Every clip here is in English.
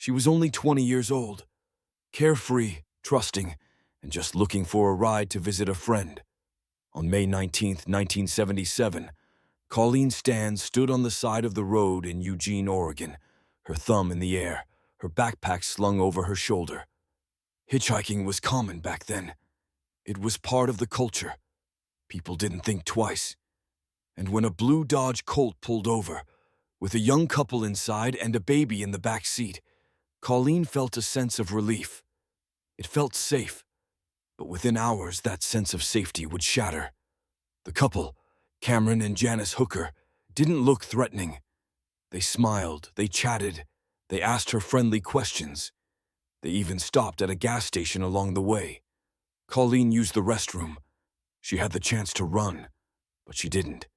She was only 20 years old, carefree, trusting, and just looking for a ride to visit a friend. On May 19, 1977, Colleen Stan stood on the side of the road in Eugene, Oregon, her thumb in the air, her backpack slung over her shoulder. Hitchhiking was common back then. It was part of the culture. People didn't think twice. And when a blue Dodge Colt pulled over, with a young couple inside and a baby in the back seat, Colleen felt a sense of relief. It felt safe, but within hours that sense of safety would shatter. The couple, Cameron and Janice Hooker, didn't look threatening. They smiled, they chatted, they asked her friendly questions. They even stopped at a gas station along the way. Colleen used the restroom. She had the chance to run, but she didn't.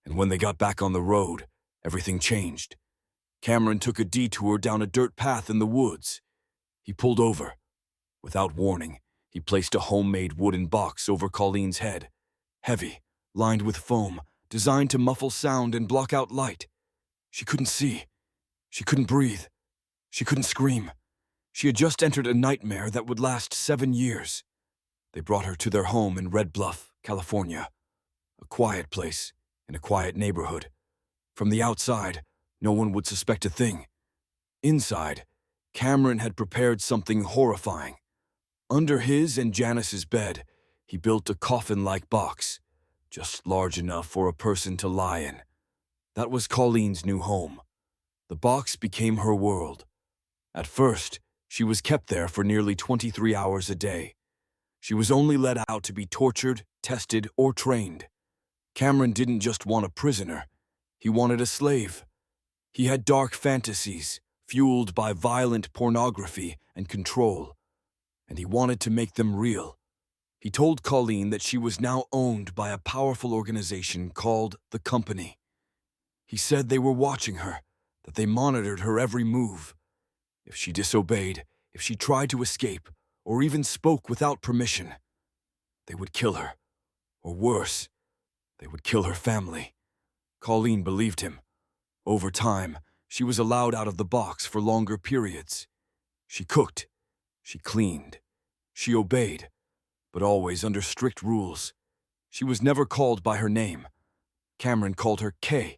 And when they got back on the road, everything changed. Cameron took a detour down a dirt path in the woods. He pulled over. Without warning, he placed a homemade wooden box over Colleen's head. Heavy, lined with foam, designed to muffle sound and block out light. She couldn't see. She couldn't breathe. She couldn't scream. She had just entered a nightmare that would last 7 years. They brought her to their home in Red Bluff, California. A quiet place, in a quiet neighborhood. From the outside, no one would suspect a thing. Inside, Cameron had prepared something horrifying. Under his and Janice's bed, he built a coffin-like box, just large enough for a person to lie in. That was Colleen's new home. The box became her world. At first, she was kept there for nearly 23 hours a day. She was only let out to be tortured, tested, or trained. Cameron didn't just want a prisoner. He wanted a slave. He had dark fantasies, fueled by violent pornography and control, and he wanted to make them real. He told Colleen that she was now owned by a powerful organization called the Company. He said they were watching her, that they monitored her every move. If she disobeyed, if she tried to escape, or even spoke without permission, they would kill her. Or worse, they would kill her family. Colleen believed him. Over time, she was allowed out of the box for longer periods. She cooked, she cleaned, she obeyed, but always under strict rules. She was never called by her name. Cameron called her Kay.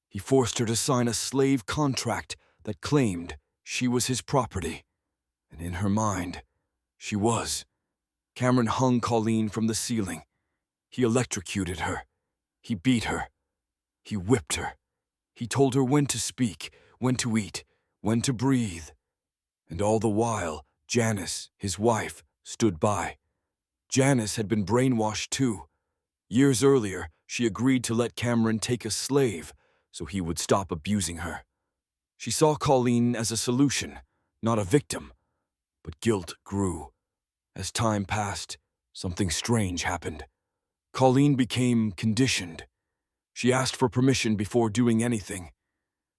He forced her to sign a slave contract that claimed she was his property. And in her mind, she was. Cameron hung Colleen from the ceiling. He electrocuted her. He beat her. He whipped her. He told her when to speak, when to eat, when to breathe. And all the while, Janice, his wife, stood by. Janice had been brainwashed too. Years earlier, she agreed to let Cameron take a slave so he would stop abusing her. She saw Colleen as a solution, not a victim. But guilt grew. As time passed, something strange happened. Colleen became conditioned. She asked for permission before doing anything.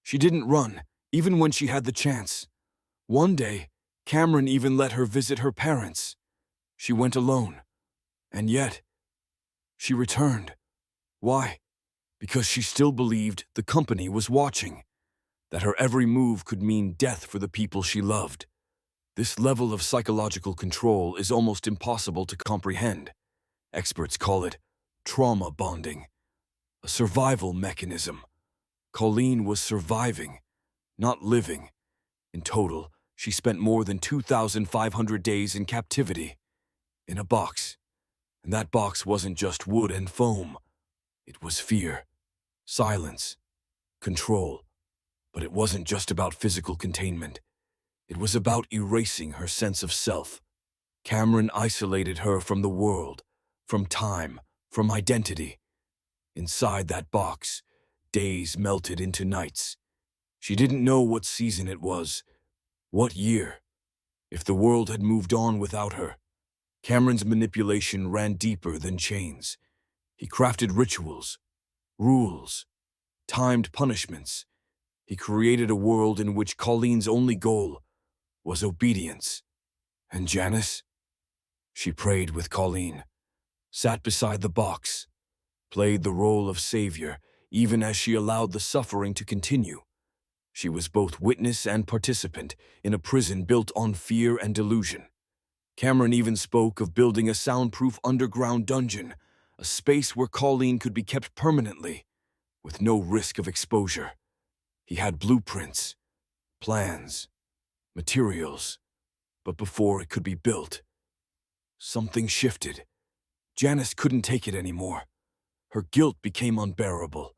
She didn't run, even when she had the chance. One day, Cameron even let her visit her parents. She went alone. And yet, she returned. Why? Because she still believed the Company was watching, that her every move could mean death for the people she loved. This level of psychological control is almost impossible to comprehend. Experts call it trauma bonding, a survival mechanism. Colleen was surviving, not living. In total, she spent more than 2,500 days in captivity, in a box. And that box wasn't just wood and foam. It was fear, silence, control. But it wasn't just about physical containment. It was about erasing her sense of self. Cameron isolated her from the world, from time, from identity. Inside that box, days melted into nights. She didn't know what season it was, what year, if the world had moved on without her. Cameron's manipulation ran deeper than chains. He crafted rituals, rules, timed punishments. He created a world in which Colleen's only goal was obedience. And Janice? She prayed with Colleen, sat beside the box, played the role of savior even as she allowed the suffering to continue. She was both witness and participant in a prison built on fear and delusion. Cameron even spoke of building a soundproof underground dungeon, a space where Colleen could be kept permanently, with no risk of exposure. He had blueprints, plans, materials, but before it could be built, something shifted. Janice couldn't take it anymore. Her guilt became unbearable.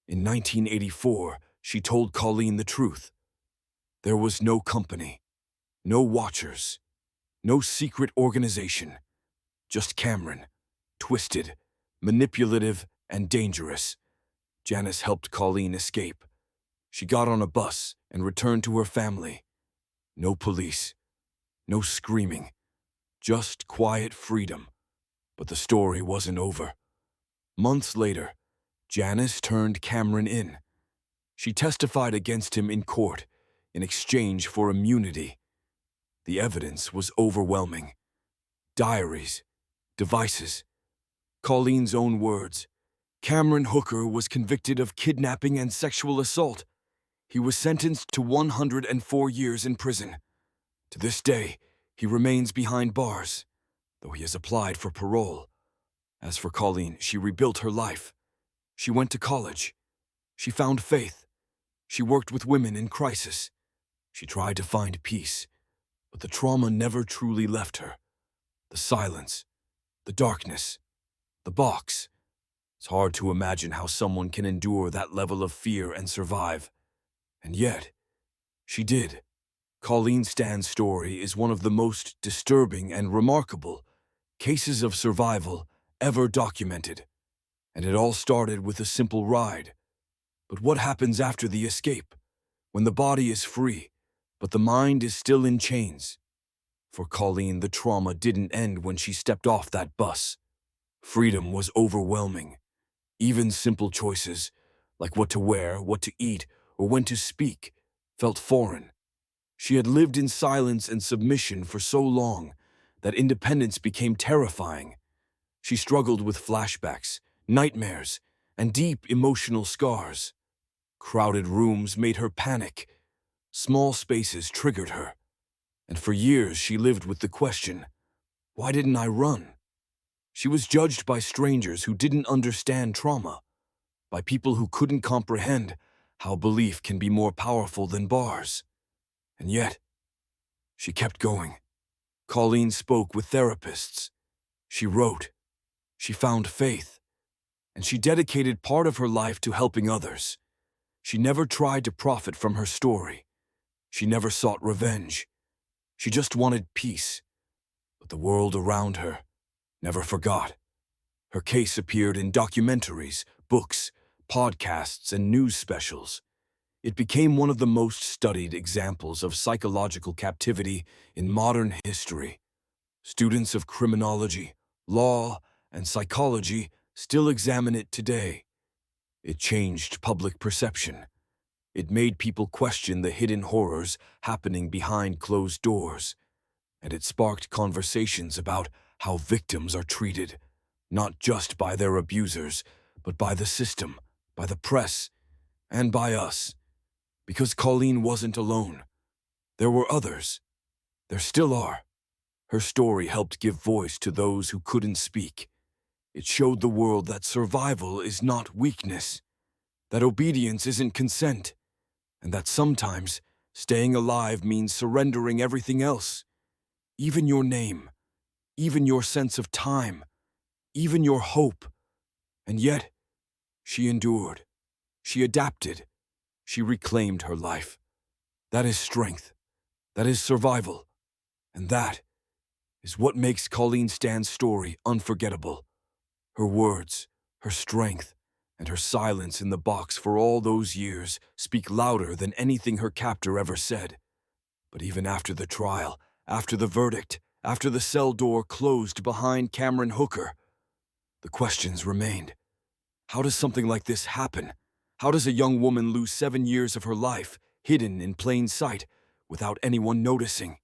In 1984, she told Colleen the truth. There was no company, no watchers, no secret organization, just Cameron, twisted, manipulative, and dangerous. Janice helped Colleen escape. She got on a bus and returned to her family. No police, no screaming, just quiet freedom. But the story wasn't over. Months later, Janice turned Cameron in. She testified against him in court in exchange for immunity. The evidence was overwhelming. Diaries, devices, Colleen's own words. Cameron Hooker was convicted of kidnapping and sexual assault. He was sentenced to 104 years in prison. To this day, he remains behind bars, though he has applied for parole. As for Colleen, she rebuilt her life. She went to college. She found faith. She worked with women in crisis. She tried to find peace, but the trauma never truly left her. The silence, the darkness, the box. It's hard to imagine how someone can endure that level of fear and survive. And yet, she did. Colleen Stan's story is one of the most disturbing and remarkable cases of survival ever documented. And it all started with a simple ride. But what happens after the escape? When the body is free, but the mind is still in chains? For Colleen, the trauma didn't end when she stepped off that bus. Freedom was overwhelming. Even simple choices, like what to wear, what to eat, or when to speak, felt foreign. She had lived in silence and submission for so long that independence became terrifying. She struggled with flashbacks, nightmares, and deep emotional scars. Crowded rooms made her panic. Small spaces triggered her. And for years she lived with the question, why didn't I run? She was judged by strangers who didn't understand trauma, by people who couldn't comprehend how belief can be more powerful than bars. And yet, she kept going. Colleen spoke with therapists. She wrote. She found faith. And she dedicated part of her life to helping others. She never tried to profit from her story. She never sought revenge. She just wanted peace. But the world around her never forgot. Her case appeared in documentaries, books, podcasts, and news specials. It became one of the most studied examples of psychological captivity in modern history. Students of criminology, law, and psychology still examine it today. It changed public perception. It made people question the hidden horrors happening behind closed doors. And it sparked conversations about how victims are treated, not just by their abusers, but by the system, by the press, and by us. Because Colleen wasn't alone. There were others. There still are. Her story helped give voice to those who couldn't speak. It showed the world that survival is not weakness, that obedience isn't consent, and that sometimes staying alive means surrendering everything else, even your name, even your sense of time, even your hope. And yet, she endured. She adapted. She reclaimed her life. That is strength. That is survival. And that is what makes Colleen Stan's story unforgettable. Her words, her strength, and her silence in the box for all those years speak louder than anything her captor ever said. But even after the trial, after the verdict, after the cell door closed behind Cameron Hooker, the questions remained. How does something like this happen? How does a young woman lose 7 years of her life, hidden in plain sight, without anyone noticing?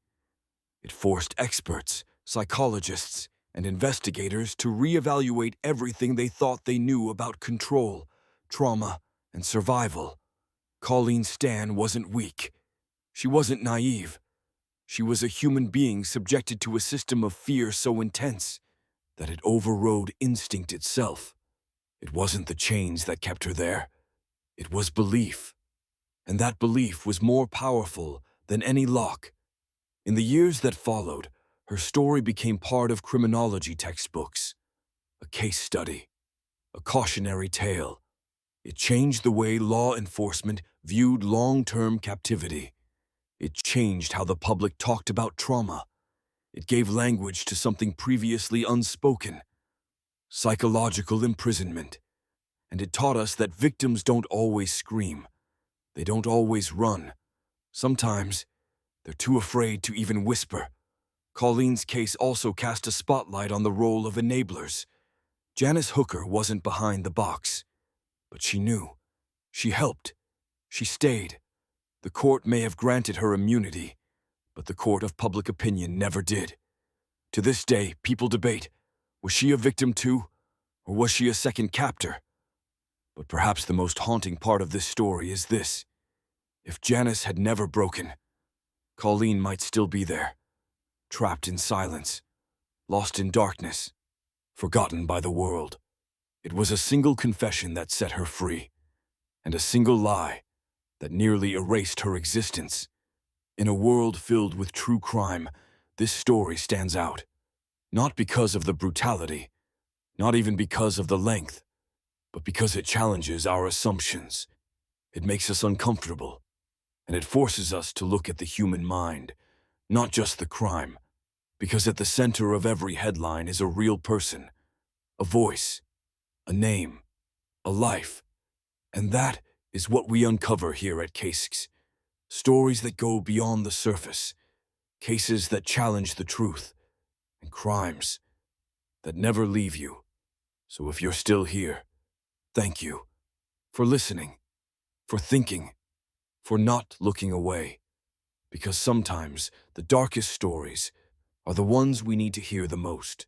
It forced experts, psychologists, and investigators to reevaluate everything they thought they knew about control, trauma, and survival. Colleen Stan wasn't weak. She wasn't naive. She was a human being subjected to a system of fear so intense that it overrode instinct itself. It wasn't the chains that kept her there. It was belief. And that belief was more powerful than any lock. In the years that followed, her story became part of criminology textbooks, a case study, a cautionary tale. It changed the way law enforcement viewed long-term captivity. It changed how the public talked about trauma. It gave language to something previously unspoken, psychological imprisonment. And it taught us that victims don't always scream. They don't always run. Sometimes, they're too afraid to even whisper. Colleen's case also cast a spotlight on the role of enablers. Janice Hooker wasn't behind the box, but she knew. She helped. She stayed. The court may have granted her immunity, but the court of public opinion never did. To this day, people debate, was she a victim too, or was she a second captor? But perhaps the most haunting part of this story is this. If Janice had never broken, Colleen might still be there, trapped in silence, lost in darkness, forgotten by the world. It was a single confession that set her free, and a single lie that nearly erased her existence. In a world filled with true crime, this story stands out. Not because of the brutality, not even because of the length, but because it challenges our assumptions. It makes us uncomfortable, and it forces us to look at the human mind, not just the crime, because at the center of every headline is a real person, a voice, a name, a life. And that is what we uncover here at CaseX. Stories that go beyond the surface, cases that challenge the truth, and crimes that never leave you. So if you're still here, thank you for listening, for thinking, for not looking away. Because sometimes the darkest stories are the ones we need to hear the most.